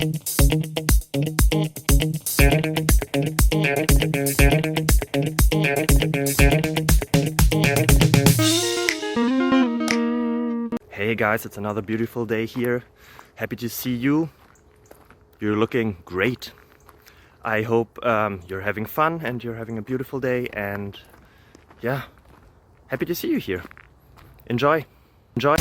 Hey guys, it's another beautiful day here. Happy to see you. You're looking great. I hope you're having fun and you're having a beautiful day, and yeah, happy to see you here. Enjoy. Enjoy.